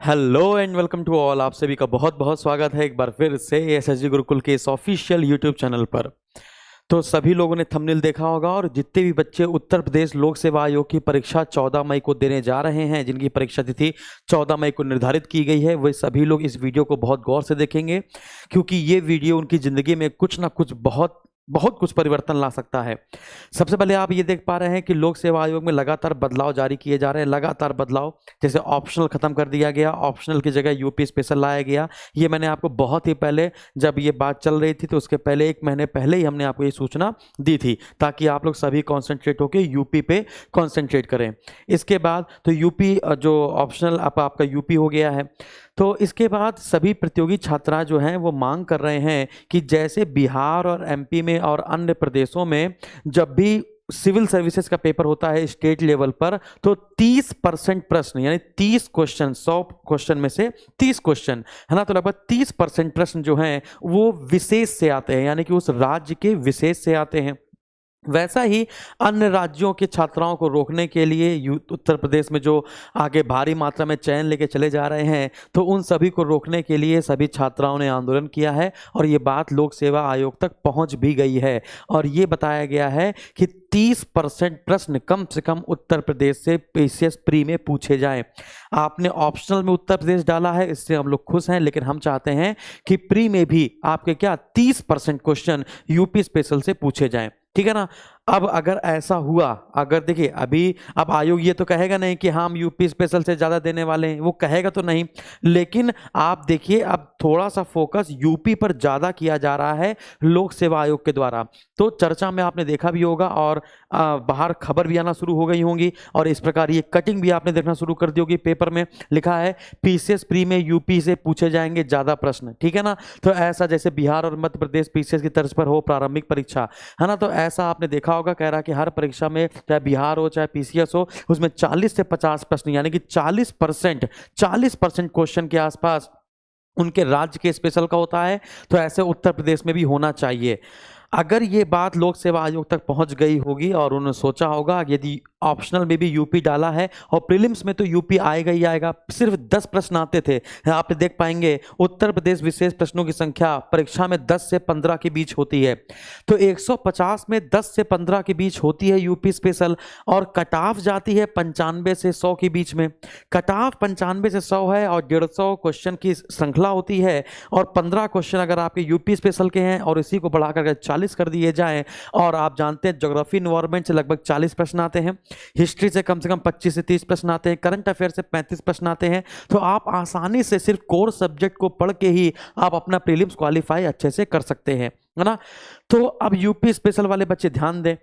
Hello and welcome to all. आप सभी का बहुत बहुत स्वागत है एक बार फिर से एसएसजी गुरुकुल के इस ऑफिशियल यूट्यूब चैनल पर। तो सभी लोगों ने थंबनेल देखा होगा और जितने भी बच्चे उत्तर प्रदेश लोक सेवा आयोग की परीक्षा 14 मई को देने जा रहे हैं, जिनकी परीक्षा तिथि 14 मई को निर्धारित की गई है, वे सभी लोग इस वीडियो को बहुत गौर से देखेंगे, क्योंकि ये वीडियो उनकी ज़िंदगी में कुछ ना कुछ बहुत बहुत कुछ परिवर्तन ला सकता है। सबसे पहले आप ये देख पा रहे हैं कि लोक सेवा आयोग में लगातार बदलाव जारी किए जा रहे हैं, लगातार बदलाव। जैसे ऑप्शनल खत्म कर दिया गया, ऑप्शनल की जगह यूपी स्पेशल लाया गया। ये मैंने आपको बहुत ही पहले, जब ये बात चल रही थी तो उसके पहले 1 महीने पहले ही हमने आपको ये सूचना दी थी, ताकि आप लोग सभी कॉन्सेंट्रेट होकर यूपी पे कॉन्सेंट्रेट करें। इसके बाद तो यूपी जो ऑप्शनल आपका यूपी हो गया है। तो इसके बाद सभी प्रतियोगी छात्रा जो हैं वो मांग कर रहे हैं कि जैसे बिहार और एमपी में और अन्य प्रदेशों में जब भी सिविल सर्विसेज का पेपर होता है स्टेट लेवल पर, तो 30% प्रश्न, यानी 30 क्वेश्चन, 100 क्वेश्चन में से 30 क्वेश्चन है ना, तो लगभग 30% प्रश्न जो हैं वो विशेष से आते हैं, यानी कि उस राज्य के विशेष से आते हैं। वैसा ही अन्य राज्यों के छात्राओं को रोकने के लिए उत्तर प्रदेश में जो आगे भारी मात्रा में चयन लेके चले जा रहे हैं, तो उन सभी को रोकने के लिए सभी छात्राओं ने आंदोलन किया है और ये बात लोक सेवा आयोग तक पहुंच भी गई है। और ये बताया गया है कि 30% प्रश्न कम से कम उत्तर प्रदेश से पीसीएस प्री में पूछे जाएं। आपने ऑप्शनल में उत्तर प्रदेश डाला है, इससे हम लोग खुश हैं, लेकिन हम चाहते हैं कि प्री में भी आपके 30% क्वेश्चन यूपी स्पेशल से पूछे जाएं। ठीक है ना। अब अगर ऐसा हुआ, अगर देखिए अभी अब आयोग ये तो कहेगा नहीं कि हम यूपी स्पेशल से ज़्यादा देने वाले हैं, वो कहेगा तो नहीं, लेकिन आप देखिए अब थोड़ा सा फोकस यूपी पर ज़्यादा किया जा रहा है लोक सेवा आयोग के द्वारा। तो चर्चा में आपने देखा भी होगा और बाहर खबर भी आना शुरू हो गई होंगी, और इस प्रकार ये कटिंग भी आपने देखना शुरू कर दी होगी। पेपर में लिखा है पीसीएस प्री में यूपी से पूछे जाएंगे ज़्यादा प्रश्न। ठीक है ना। तो ऐसा जैसे बिहार और मध्य प्रदेश पीसीएस की तर्ज पर हो प्रारंभिक परीक्षा, है ना, तो ऐसा आपने देखा होगा। कह रहा कि हर परीक्षा में चाहे बिहार हो चाहे पीसीएस हो, उसमें 40 से 50 प्रश्न, यानी कि 40% क्वेश्चन के आसपास उनके राज्य के स्पेशल का होता है। तो ऐसे उत्तर प्रदेश में भी होना चाहिए। अगर ये बात लोक सेवा आयोग तक पहुंच गई होगी और उन्होंने सोचा होगा यदि ऑप्शनल में भी यूपी डाला है और प्रीलिम्स में तो यूपी आएगा ही आएगा, सिर्फ 10 प्रश्न आते थे, आप देख पाएंगे उत्तर प्रदेश विशेष प्रश्नों की संख्या परीक्षा में 10 से 15 के बीच होती है, तो 150 में 10 से 15 के बीच होती है यूपी स्पेशल, और कट ऑफ जाती है 95 से 100 के बीच में। कट ऑफ 95 से 100 है और 150 क्वेश्चन की श्रृंखला होती है, और 15 क्वेश्चन अगर आपके यूपी स्पेशल के हैं और इसी को बढ़ाकर 40 कर दिए जाएं, और आप जानते हैं ज्योग्राफी एनवायरनमेंट से लगभग 40 प्रश्न आते हैं, हिस्ट्री से कम 25 से 30 प्रश्न आते हैं, करंट अफेयर से 35 प्रश्न आते हैं। तो आप आसानी से सिर्फ कोर सब्जेक्ट को पढ़ के ही आप अपना प्रीलिम्स क्वालिफाई अच्छे से कर सकते हैं, है ना। तो अब यूपी स्पेशल वाले बच्चे ध्यान दें।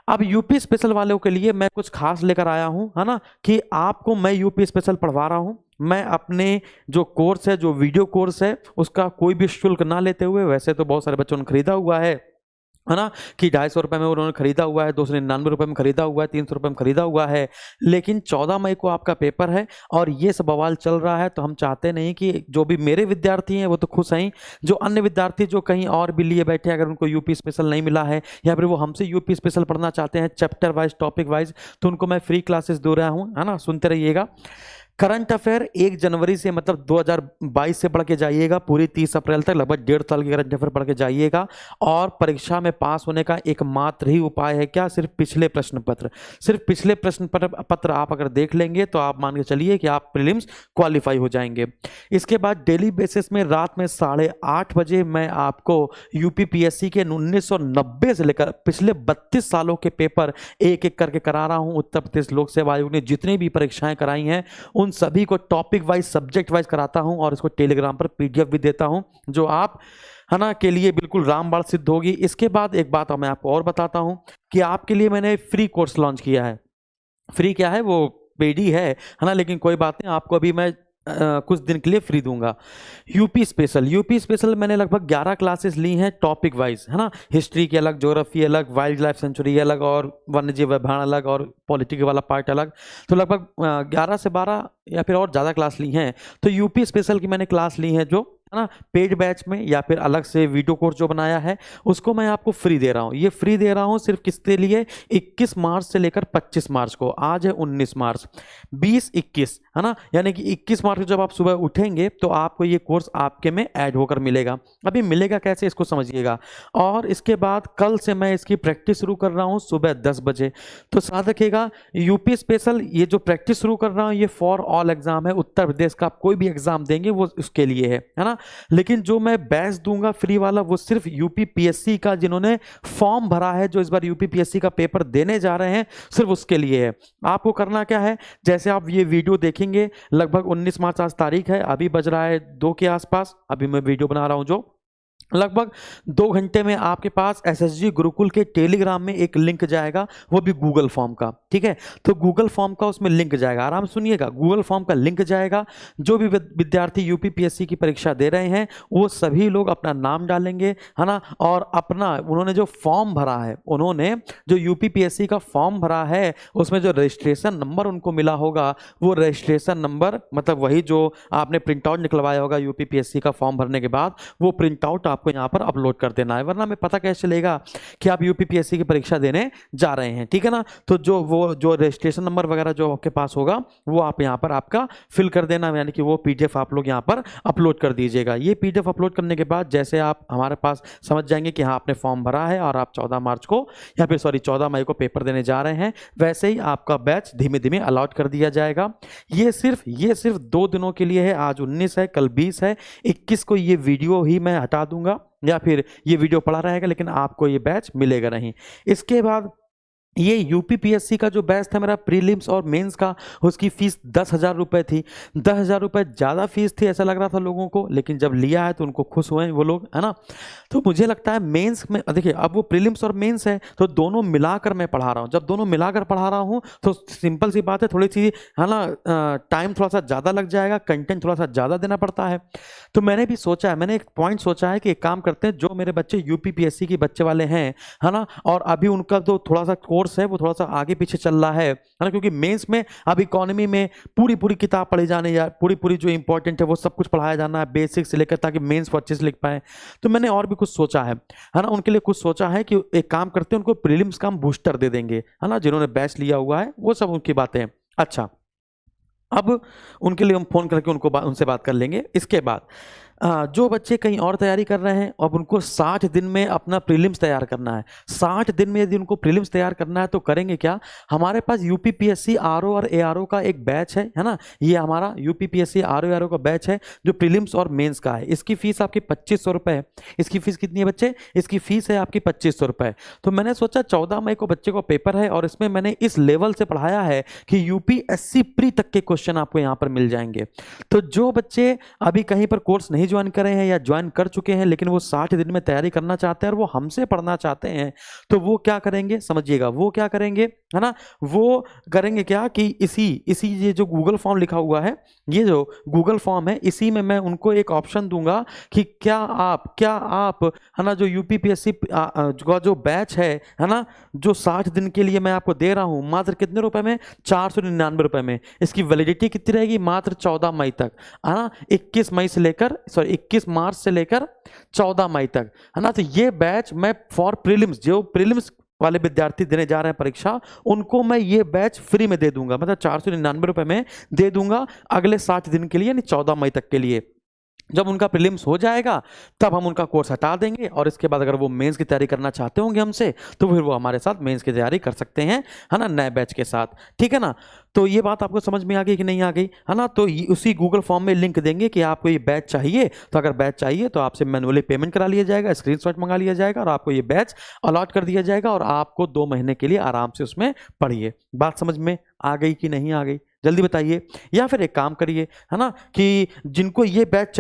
अब यूपी स्पेशल वालों के लिए मैं कुछ खास लेकर आया हूं, है ना, कि आपको मैं यूपी स्पेशल पढ़वा रहा हूं। मैं अपने जो कोर्स है, जो वीडियो कोर्स है, उसका कोई भी शुल्क ना लेते हुए, वैसे तो बहुत सारे बच्चों ने खरीदा हुआ है ना, कि 250 रुपये में उन्होंने खरीदा हुआ है, 299 रुपये में खरीदा हुआ है, 300 रुपये में खरीदा हुआ है, लेकिन 14 मई को आपका पेपर है और ये सब बवाल चल रहा है। तो हम चाहते नहीं कि जो भी मेरे विद्यार्थी हैं वो तो खुश हैं, जो अन्य विद्यार्थी जो कहीं और भी लिए बैठे, अगर उनको यूपी स्पेशल नहीं मिला है या फिर वो हमसे यूपी स्पेशल पढ़ना चाहते हैं चैप्टर वाइज, टॉपिक वाइज, तो उनको मैं फ्री क्लासेस दे रहा हूँ, है ना। सुनते रहिएगा। करंट अफेयर 1 जनवरी से मतलब 2022 से पढ़ के जाइएगा पूरी 30 अप्रैल तक, लगभग 1.5 साल की करंट अफेयर पढ़ के जाइएगा। और परीक्षा में पास होने का एकमात्र ही उपाय है क्या, सिर्फ पिछले प्रश्न पत्र। सिर्फ पिछले प्रश्न पत्र आप अगर देख लेंगे तो आप मान के चलिए कि आप प्रीलिम्स क्वालिफाई हो जाएंगे। इसके बाद डेली बेसिस में रात में 8:30 बजे मैं आपको यूपीपीएससी के 1990 से लेकर पिछले 32 सालों के पेपर एक एक करके करा रहा हूं। उत्तर प्रदेश लोक सेवा आयोग ने जितनी भी परीक्षाएं कराई हैं उन सभी को टॉपिक वाइज, सब्जेक्ट वाइज कराता हूं, और इसको टेलीग्राम पर पीडीएफ भी देता हूं, जो आप, है ना, के लिए बिल्कुल रामबाण सिद्ध होगी। इसके बाद एक बात मैं आपको और बताता हूं कि आपके लिए मैंने फ्री कोर्स लॉन्च किया है। फ्री क्या है, वो पेड ही है ना, लेकिन कोई बात नहीं, आपको अभी मैं कुछ दिन के लिए फ्री दूंगा। यूपी स्पेशल मैंने लगभग 11 क्लासेस ली हैं टॉपिक वाइज, है ना। हिस्ट्री की अलग, ज्योग्राफी अलग, वाइल्ड लाइफ सेंचुरी अलग, और वन्यजीव विभाग अलग, और पॉलिटिक्स वाला पार्ट अलग। तो लगभग 11 से 12 या फिर और ज़्यादा क्लास ली हैं। तो यूपी स्पेशल की मैंने क्लास ली है जो है ना, पेड बैच में या फिर अलग से वीडियो कोर्स जो बनाया है उसको मैं आपको फ्री दे रहा हूँ। ये फ्री दे रहा हूँ सिर्फ किसके लिए, 21 मार्च से लेकर 25 मार्च को। आज है 19 मार्च, 20-21, है ना, यानी कि 21 मार्च को जब आप सुबह उठेंगे तो आपको ये कोर्स आपके में ऐड होकर मिलेगा। अभी मिलेगा कैसे इसको समझिएगा। और इसके बाद कल से मैं इसकी प्रैक्टिस शुरू कर रहा हूँ सुबह 10 बजे। तो साथ रखिएगा, यूपी स्पेशल ये जो प्रैक्टिस शुरू कर रहा हूँ ये फॉर ऑल एग्जाम है। उत्तर प्रदेश का आप कोई भी एग्जाम देंगे वो उसके लिए है ना। लेकिन जो मैं बैच दूंगा फ्री वाला वो सिर्फ यूपी पीएससी का, जिन्होंने फॉर्म भरा है, जो इस बार यूपी पीएससी का पेपर देने जा रहे हैं, सिर्फ उसके लिए है। आपको करना क्या है, जैसे आप ये वीडियो देखेंगे, लगभग 19 मार्च आज तारीख है, अभी बज रहा है 2 के आसपास, अभी मैं वीडियो बना रहा हूं, जो लगभग 2 घंटे में आपके पास एसएसजी गुरुकुल के टेलीग्राम में एक लिंक जाएगा, वो भी गूगल फॉर्म का। ठीक है, तो गूगल फॉर्म का उसमें लिंक जाएगा, आराम से सुनिएगा, गूगल फॉर्म का लिंक जाएगा। जो भी विद्यार्थी यूपी पीएससी की परीक्षा दे रहे हैं वो सभी लोग अपना नाम डालेंगे, है ना, और अपना उन्होंने जो फॉर्म भरा है, उन्होंने जो यूपी पीएससी का फॉर्म भरा है उसमें जो रजिस्ट्रेशन नंबर उनको मिला होगा, वो रजिस्ट्रेशन नंबर मतलब वही जो आपने प्रिंट आउट निकलवाया होगा यूपी पीएससी का फॉर्म भरने के बाद, वो प्रिंट आउट आपको यहाँ पर अपलोड कर देना है, वरना हमें पता कैसे चलेगा कि आप यूपीपीएससी की परीक्षा देने जा रहे हैं। ठीक है ना, तो जो रजिस्ट्रेशन नंबर वगैरह जो आपके पास होगा वो आप यहाँ पर आपका फिल कर देना, यानी कि वो पीडीएफ आप लोग यहाँ पर अपलोड कर दीजिएगा। ये पीडीएफ अपलोड करने के बाद जैसे आप हमारे पास समझ जाएंगे कि हाँ आपने फॉर्म भरा है और आप 14 मार्च को या फिर 14 मई को पेपर देने जा रहे हैं, वैसे ही आपका बैच धीमे धीमे अलॉट कर दिया जाएगा। ये सिर्फ 2 दिनों के लिए है, आज 19 है, कल 20 है, 21 को ये वीडियो ही मैं हटा दूंगा या फिर ये वीडियो पड़ा रहेगा, लेकिन आपको ये बैच मिलेगा नहीं। इसके बाद ये यूपीपीएससी का जो बैच था मेरा प्रीलिम्स और मेंस का, उसकी फीस 10,000 रुपये थी। 10,000 रुपये ज़्यादा फीस थी ऐसा लग रहा था लोगों को, लेकिन जब लिया है तो उनको खुश हुए वो लोग, है ना। तो मुझे लगता है मेंस में देखिए, अब वो प्रीलिम्स और मेंस है तो दोनों मिलाकर मैं पढ़ा रहा हूँ। जब दोनों मिलाकर पढ़ा रहा हूँ तो सिंपल सी बात है, थोड़ी सी, है ना, टाइम थोड़ा सा ज़्यादा लग जाएगा, कंटेंट थोड़ा सा ज़्यादा देना पड़ता है। तो मैंने भी सोचा है, मैंने एक पॉइंट सोचा है कि एक काम करते हैं, जो मेरे बच्चे यूपीपीएससी के बच्चे वाले हैं, है ना, और अभी उनका जो थोड़ा सा कोर्स है वो थोड़ा सा आगे पीछे चल रहा है ना, क्योंकि मेंस में अब इकोनॉमी में पूरी किताब पढ़ी जाने, या पूरी जो इंपॉर्टेंट है वो सब कुछ पढ़ाया जाना है, बेसिक से लेकर, ताकि मेंस को अच्छे से लिख पाए। तो मैंने और भी कुछ सोचा है ना, उनके लिए कुछ सोचा है कि एक काम करते हैं, उनको प्रीलिम्स का हम बूस्टर दे देंगे, है ना, जिन्होंने बैच लिया हुआ है, वो सब उनकी बातें हैं। अच्छा, अब उनके लिए हम फोन करके उनसे बात कर लेंगे। इसके बाद जो बच्चे कहीं और तैयारी कर रहे हैं, अब उनको 60 दिन में अपना प्रीलिम्स तैयार करना है। 60 दिन में यदि उनको प्रीलिम्स तैयार करना है तो करेंगे क्या, हमारे पास यूपीपीएससी आरओ और एआरओ का एक बैच है ना, ये हमारा यूपीपीएससी आरओ एआरओ का बैच है जो प्रीलिम्स और मेंस का है। इसकी फीस आपकी 2500 रुपये है। इसकी फीस कितनी है बच्चे, इसकी फीस है आपकी 2500 रुपये। तो मैंने सोचा 14 मई को बच्चे को पेपर है और इसमें मैंने इस लेवल से पढ़ाया है कि यूपीएससी प्री तक के क्वेश्चन आपको यहाँ पर मिल जाएंगे। तो जो बच्चे अभी कहीं पर कोर्स नहीं ज्वाइन कर रहे हैं या ज्वाइन कर चुके हैं, लेकिन वो 60 दिन में तैयारी करना चाहते हैं और वो हमसे पढ़ना चाहते हैं, तो वो क्या करेंगे समझिएगा, वो क्या करेंगे, है ना, वो करेंगे क्या कि इसी ये जो गूगल फॉर्म लिखा हुआ है, ये जो गूगल फॉर्म है, इसी में मैं उनको एक ऑप्शन दूंगा कि क्या आप है ना, जो यूपीपीएससी का जो बैच है ना, जो 60 दिन के लिए मैं आपको दे रहा हूं, मात्र कितने रुपए में, 499 रुपए में। इसकी वैलिडिटी कितनी रहेगी, मात्र 14 मई तक, है ना, 21 मार्च से लेकर 14 मई तक, है ना। तो ये बैच मैं फॉर प्रीलिम्स, जो प्रीलिम्स वाले विद्यार्थी देने जा रहे हैं परीक्षा, उनको मैं ये बैच फ्री में दे दूंगा, मतलब 499 रुपए में दे दूंगा अगले 60 दिन के लिए, यानी 14 मई तक के लिए। जब उनका प्रीलिम्स हो जाएगा तब हम उनका कोर्स हटा देंगे, और इसके बाद अगर वो मेंस की तैयारी करना चाहते होंगे हमसे, तो फिर वो हमारे साथ मेंस की तैयारी कर सकते हैं, है ना, नए बैच के साथ। ठीक है ना, तो ये बात आपको समझ में आ गई कि नहीं आ गई, है ना। तो उसी गूगल फॉर्म में लिंक देंगे कि आपको ये बैच चाहिए, तो अगर बैच चाहिए तो आपसे मैनुअली पेमेंट करा लिया जाएगा, स्क्रीनशॉट मंगा लिया जाएगा और आपको ये बैच अलॉट कर दिया जाएगा, और आपको 2 महीने के लिए आराम से उसमें पढ़िए। बात समझ में आ गई कि नहीं आ गई, जल्दी बताइए। या फिर एक काम करिए, है ना, कि जिनको ये बैच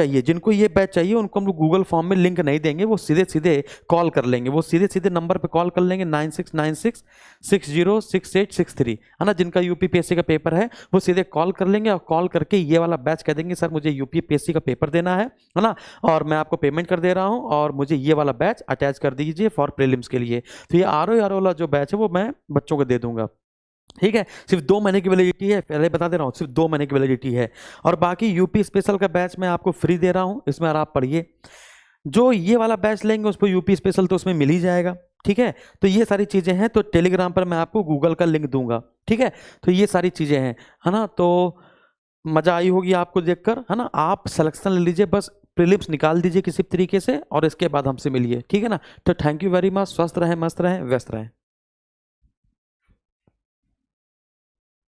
चाहिए उनको हम लोग गूगल फॉर्म में लिंक नहीं देंगे, वो सीधे कॉल कर लेंगे, वो सीधे नंबर पे कॉल कर लेंगे, 9696606863, है ना, जिनका यूपीपीएससी का पेपर है वो सीधे कॉल कर लेंगे, और कॉल करके ये वाला बैच कह देंगे, सर मुझे यूपीपीएससी का पेपर देना है ना, और मैं आपको पेमेंट कर दे रहा हूँ, और मुझे ये वाला बैच अटैच कर दीजिए फॉर प्रीलिम्स के लिए। तो ये आरओ वाला जो बैच है वो मैं बच्चों को दे दूंगा। ठीक है, सिर्फ 2 महीने की वैलिडिटी है, पहले बता दे रहा हूँ, सिर्फ 2 महीने की वैलिडिटी है। और बाकी यूपी स्पेशल का बैच मैं आपको फ्री दे रहा हूँ, इसमें आप पढ़िए। जो ये वाला बैच लेंगे उस पर यूपी स्पेशल तो उसमें मिल ही जाएगा। ठीक है, तो ये सारी चीज़ें हैं। तो टेलीग्राम पर मैं आपको गूगल का लिंक दूंगा। ठीक है, तो ये सारी चीज़ें हैं, है ना। तो मज़ा आई होगी आपको देखकर, है ना। आप सिलेक्शन ले लीजिए, बस प्रीलिम्स निकाल दीजिए किसी तरीके से, और इसके बाद हमसे मिलिए। ठीक है ना। तो थैंक यू वेरी मच। स्वस्थ रहें, मस्त रहें, व्यस्त रहें।